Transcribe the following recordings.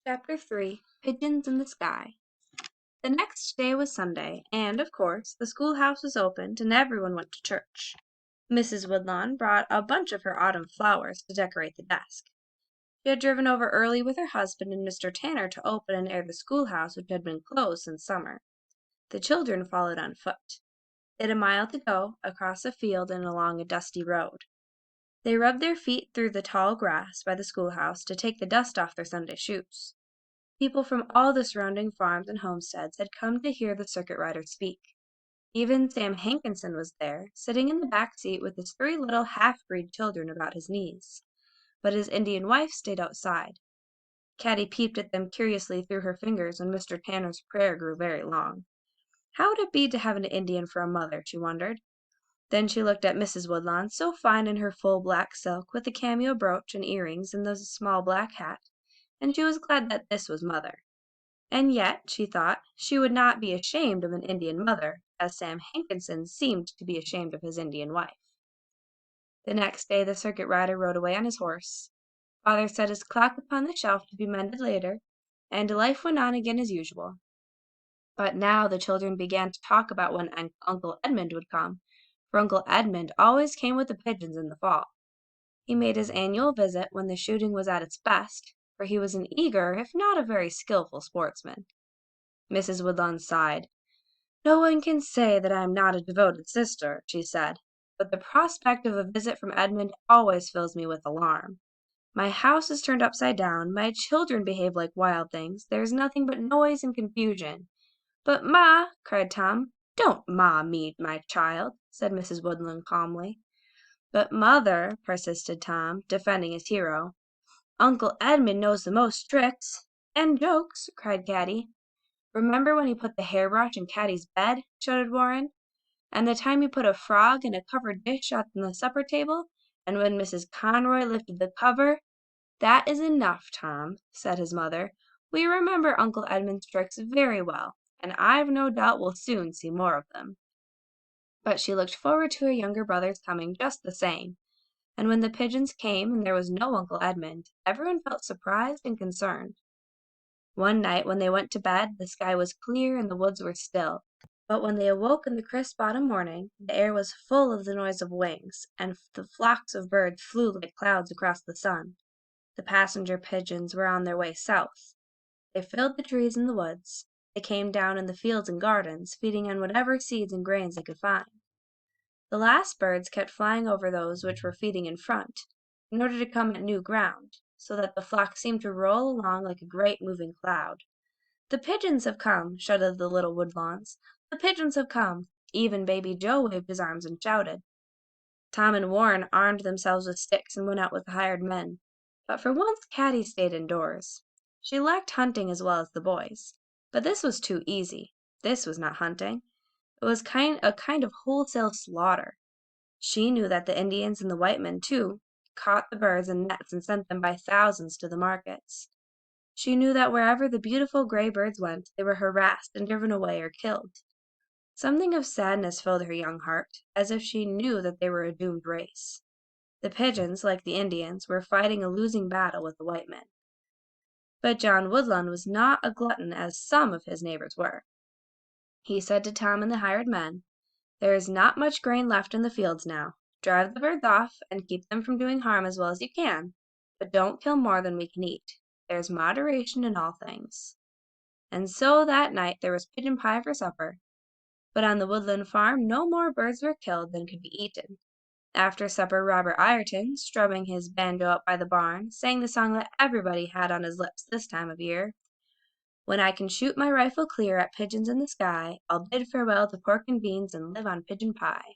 Chapter 3 Pigeons in the Sky. The next day was Sunday, and, of course, the schoolhouse was opened and everyone went to church. Mrs. Woodlawn brought a bunch of her autumn flowers to decorate the desk. She had driven over early with her husband and Mr. Tanner to open and air the schoolhouse, which had been closed since summer. The children followed on foot. They had a mile to go, across a field and along a dusty road. They rubbed their feet through the tall grass by the schoolhouse to take the dust off their Sunday shoes. People from all the surrounding farms and homesteads had come to hear the circuit rider speak. Even Sam Hankinson was there, sitting in the back seat with his 3 little half-breed children about his knees. But his Indian wife stayed outside. Caddie peeped at them curiously through her fingers when Mr. Tanner's prayer grew very long. How would it be to have an Indian for a mother, she wondered. Then she looked at Mrs. Woodlawn, so fine in her full black silk, with a cameo brooch and earrings and the small black hat, and she was glad that this was Mother. And yet, she thought, she would not be ashamed of an Indian mother, as Sam Hankinson seemed to be ashamed of his Indian wife. The next day the circuit rider rode away on his horse. Father set his clock upon the shelf to be mended later, and life went on again as usual. But now the children began to talk about when Uncle Edmund would come, for Uncle Edmund always came with the pigeons in the fall. He made his annual visit when the shooting was at its best, for he was an eager, if not a very skillful sportsman. Mrs. Woodlawn sighed. "No one can say that I am not a devoted sister," she said, "but the prospect of a visit from Edmund always fills me with alarm. My house is turned upside down, my children behave like wild things, there is nothing but noise and confusion." "But, Ma," cried Tom. "Don't 'ma' me, my child," said Mrs. Woodlawn calmly. "But, Mother," persisted Tom, defending his hero, "Uncle Edmund knows the most tricks." "And jokes," cried Caddie. "Remember when he put the hairbrush in Caddie's bed?" shouted Warren. "And the time he put a frog in a covered dish on the supper table? And when Mrs. Conroy lifted the cover?" "That is enough, Tom," said his mother. "We remember Uncle Edmund's tricks very well, and I've no doubt we'll soon see more of them." But she looked forward to her younger brother's coming just the same, and when the pigeons came and there was no Uncle Edmund, everyone felt surprised and concerned. One night when they went to bed, the sky was clear and the woods were still, but when they awoke in the crisp autumn morning, the air was full of the noise of wings, and the flocks of birds flew like clouds across the sun. The passenger pigeons were on their way south. They filled the trees in the woods. They came down in the fields and gardens, feeding on whatever seeds and grains they could find. The last birds kept flying over those which were feeding in front, in order to come at new ground, so that the flock seemed to roll along like a great moving cloud. "The pigeons have come!" shouted the little Woodlawns. "The pigeons have come!" Even baby Joe waved his arms and shouted. Tom and Warren armed themselves with sticks and went out with the hired men. But for once Caddie stayed indoors. She liked hunting as well as the boys, but this was too easy. This was not hunting. It was a kind of wholesale slaughter. She knew that the Indians and the white men, too, caught the birds in nets and sent them by thousands to the markets. She knew that wherever the beautiful gray birds went, they were harassed and driven away or killed. Something of sadness filled her young heart, as if she knew that they were a doomed race. The pigeons, like the Indians, were fighting a losing battle with the white men. But John Woodlawn was not a glutton as some of his neighbors were. He said to Tom and the hired men, "There is not much grain left in the fields now. Drive the birds off, and keep them from doing harm as well as you can, but don't kill more than we can eat. There's moderation in all things." And so that night there was pigeon pie for supper. But on the woodland farm no more birds were killed than could be eaten. After supper Robert Ireton, strumming his banjo up by the barn, sang the song that everybody had on his lips this time of year. "When I can shoot my rifle clear at pigeons in the sky, I'll bid farewell to pork and beans and live on pigeon pie."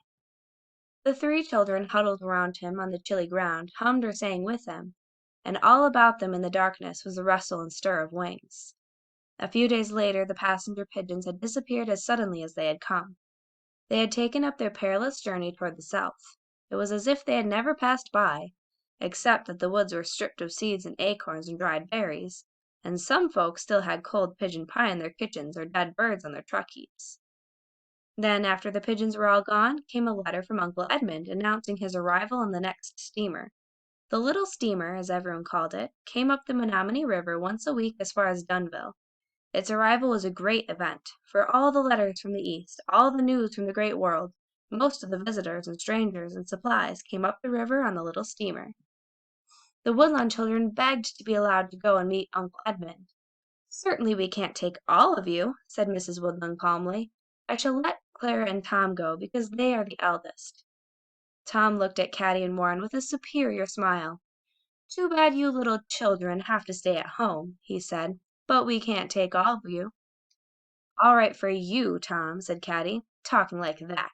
The 3 children huddled around him on the chilly ground hummed or sang with him, and all about them in the darkness was the rustle and stir of wings. A few days later the passenger pigeons had disappeared as suddenly as they had come. They had taken up their perilous journey toward the south. It was as if they had never passed by, except that the woods were stripped of seeds and acorns and dried berries, and some folks still had cold pigeon pie in their kitchens or dead birds on their truck heaps. Then, after the pigeons were all gone, came a letter from Uncle Edmund announcing his arrival on the next steamer. The little steamer, as everyone called it, came up the Menominee River once a week as far as Dunville. Its arrival was a great event, for all the letters from the East, all the news from the great world, most of the visitors and strangers and supplies came up the river on the little steamer. The Woodlawn children begged to be allowed to go and meet Uncle Edmund. "Certainly we can't take all of you," said Mrs. Woodlawn calmly. "I shall let Clara and Tom go, because they are the eldest." Tom looked at Caddie and Warren with a superior smile. "Too bad you little children have to stay at home," he said, "but we can't take all of you." "All right for you, Tom," said Caddie, "talking like that."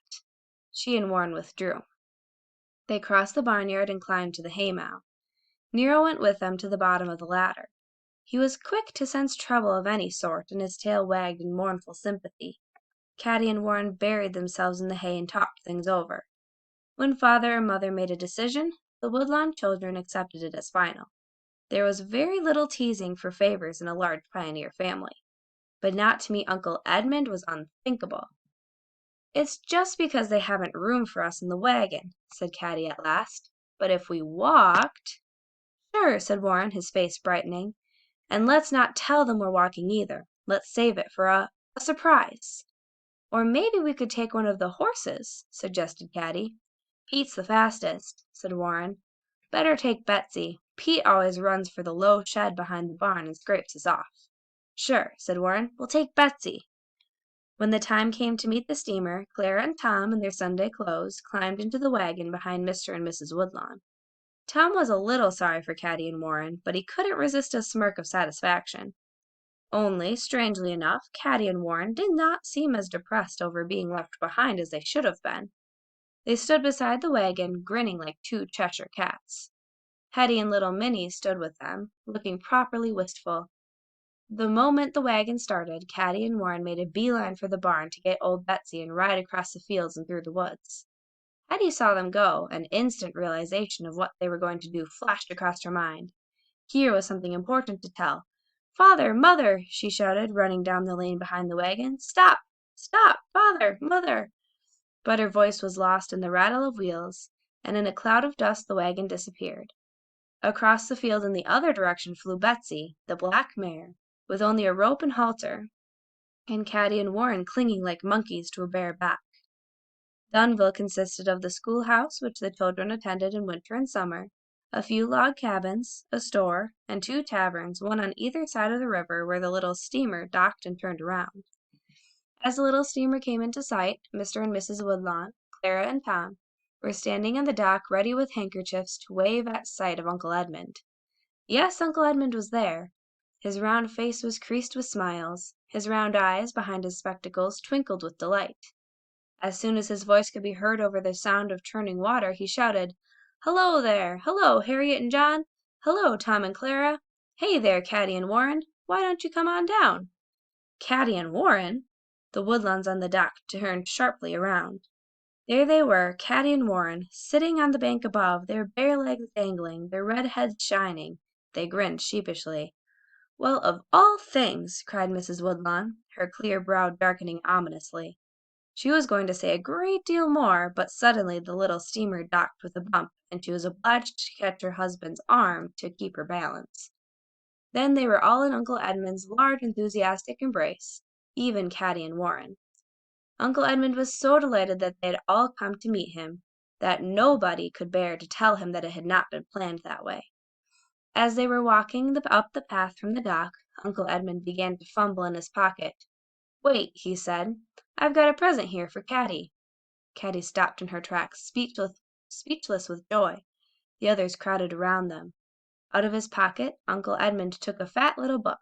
She and Warren withdrew. They crossed the barnyard and climbed to the haymow. Nero went with them to the bottom of the ladder. He was quick to sense trouble of any sort, and his tail wagged in mournful sympathy. Caddie and Warren buried themselves in the hay and talked things over. When Father and Mother made a decision, the Woodlawn children accepted it as final. There was very little teasing for favors in a large pioneer family, but not to meet Uncle Edmund was unthinkable. "It's just because they haven't room for us in the wagon," said Caddie at last. "But if we walked—" "Sure," said Warren, his face brightening. "And let's not tell them we're walking either. Let's save it for a surprise." "Or maybe we could take one of the horses," suggested Caddie. "Pete's the fastest," said Warren. "Better take Betsy. Pete always runs for the low shed behind the barn and scrapes us off." "Sure," said Warren. "We'll take Betsy." When the time came to meet the steamer, Clara and Tom, in their Sunday clothes, climbed into the wagon behind Mr. and Mrs. Woodlawn. Tom was a little sorry for Caddie and Warren, but he couldn't resist a smirk of satisfaction. Only, strangely enough, Caddie and Warren did not seem as depressed over being left behind as they should have been. They stood beside the wagon, grinning like two Cheshire cats. Hetty and little Minnie stood with them, looking properly wistful. The moment the wagon started, Caddie and Warren made a beeline for the barn to get old Betsy and ride across the fields and through the woods. Hetty saw them go, an instant realization of what they were going to do flashed across her mind. Here was something important to tell. "Father! Mother!" she shouted, running down the lane behind the wagon. "Stop! Stop! Father! Mother!" But her voice was lost in the rattle of wheels, and in a cloud of dust the wagon disappeared. Across the field in the other direction flew Betsy, the black mare, with only a rope and halter, and Caddie and Warren clinging like monkeys to a bare back. Dunville consisted of the schoolhouse, which the children attended in winter and summer, a few log cabins, a store, and two taverns, one on either side of the river where the little steamer docked and turned around. As the little steamer came into sight, Mr. and Mrs. Woodlawn, Clara and Tom, were standing on the dock ready with handkerchiefs to wave at sight of Uncle Edmund. Yes, Uncle Edmund was there. His round face was creased with smiles. His round eyes, behind his spectacles, twinkled with delight. As soon as his voice could be heard over the sound of churning water, he shouted, "Hello there! Hello, Harriet and John! Hello, Tom and Clara! Hey there, Caddie and Warren! Why don't you come on down?" Caddie and Warren! The Woodlawns on the dock turned sharply around. There they were, Caddie and Warren, sitting on the bank above, their bare legs dangling, their red heads shining. They grinned sheepishly. "Well, of all things!" cried Mrs. Woodlawn, her clear brow darkening ominously. She was going to say a great deal more, but suddenly the little steamer docked with a bump, and she was obliged to catch her husband's arm to keep her balance. Then they were all in Uncle Edmund's large enthusiastic embrace, even Caddie and Warren. Uncle Edmund was so delighted that they had all come to meet him, that nobody could bear to tell him that it had not been planned that way. As they were walking up the path from the dock, Uncle Edmund began to fumble in his pocket. "Wait," he said, "I've got a present here for Caddie." Caddie stopped in her tracks, speechless with joy. The others crowded around them. Out of his pocket, Uncle Edmund took a fat little book.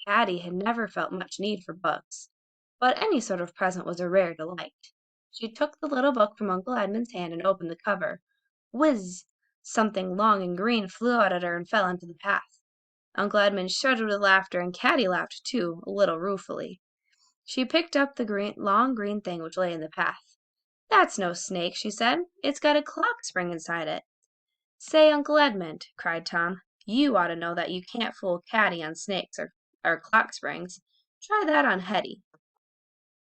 Caddie had never felt much need for books, but any sort of present was a rare delight. She took the little book from Uncle Edmund's hand and opened the cover. Whiz! Something long and green flew out at her and fell into the path. Uncle Edmund shuddered with laughter, and Caddie laughed too, a little ruefully. She picked up the long green thing which lay in the path. "That's no snake," she said. "It's got a clock spring inside it." "Say, Uncle Edmund," cried Tom, "you ought to know that you can't fool Caddie on snakes or clock springs. Try that on Hetty."